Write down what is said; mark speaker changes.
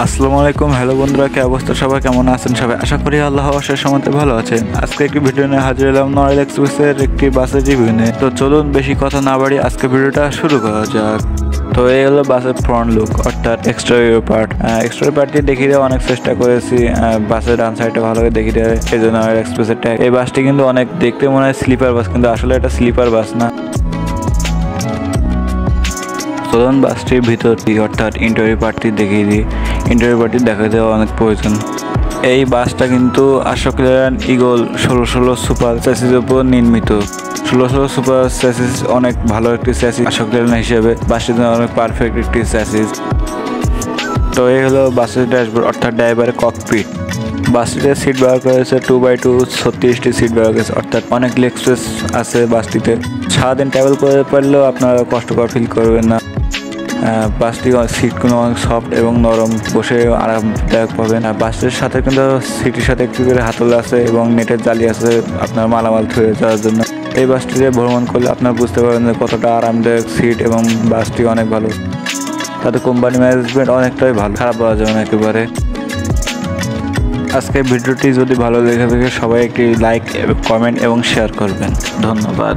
Speaker 1: আসসালামু আলাইকুম। হ্যালো বন্ধুরা, কি অবস্থা? সবাই কেমন আছেন? সবাই আশা করি আল্লাহ অশেষ রহমতে ভালো আছেন। আজকে একটি ভিডিও নিয়ে হাজির হলাম নড়াইল এক্সপ্রেসের একটি বাসের রিভিউ নিয়ে। তো চলুন বেশি কথা না বাড়ি আজকে ভিডিওটা শুরু করা যাক। তো এই হলো বাসের ফ্রন্ট লুক, অর্থাৎ এক্সটেরিয়র পার্ট। এক্সটেরিয়র পার্টটি দেখিয়ে দেওয়া অনেক চেষ্টা করেছি, বাসের ডান সাইডটা ভালো করে দেখিয়ে দেয়, এই জন্য এক্সপ্রেসের ট্যাগ। এই বাসটি কিন্তু অনেক দেখতে মনে হয় স্লিপার বাস, কিন্তু আসলে এটা স্লিপার বাস না। চলুন বাসটির ভিতরটি অর্থাৎ ইন্টেরিয়র পার্টটি দেখিয়ে দিই। ইন্টেরিয়র পার্টটি দেখা দেওয়া অনেক প্রয়োজন। এই বাসটা কিন্তু অশোক লেল্যান্ড ইগল 1616 সুপার চ্যাসিসের উপর নির্মিত। 1616 সুপার চ্যাসিস অনেক ভালো একটি চ্যাসিস অশোক লেল্যান্ড হিসেবে। বাসটির জন্য অনেক পারফেক্ট একটি চ্যাসিস। তো এই হলো বাসের ড্যাশবোর্ড অর্থাৎ ড্রাইভারের ককপিট। বাসটিতে সিট ব্যবহার করেছে 2x2 36টি সিট ব্যবহার করেছে, অর্থাৎ অনেক লেগ স্পেস আছে বাসটিতে। সারাদিন ট্রাভেল করে পারলেও আপনারা কষ্টকর ফিল করবেন না। বাসটি সিটগুলো অনেক সফট এবং নরম, বসে আরামদায়ক পাবেন। আর বাসটির সাথে কিন্তু সিটির সাথে একটু করে হাতল আছে এবং নেটের জালি আছে আপনার মালামাল থুয়ে যাওয়ার জন্য। এই বাসটিতে ভ্রমণ করলে আপনারা বুঝতে পারবেন যে কতটা আরামদায়ক সিট, এবং বাসটি অনেক ভালো। তাতে কোম্পানি ম্যানেজমেন্ট অনেকটাই ভালো, খারাপ বলা যাবে না একেবারে। আজকে ভিডিওটি যদি ভালো লেগে থাকে সবাই একটি লাইক, কমেন্ট এবং শেয়ার করবেন। ধন্যবাদ।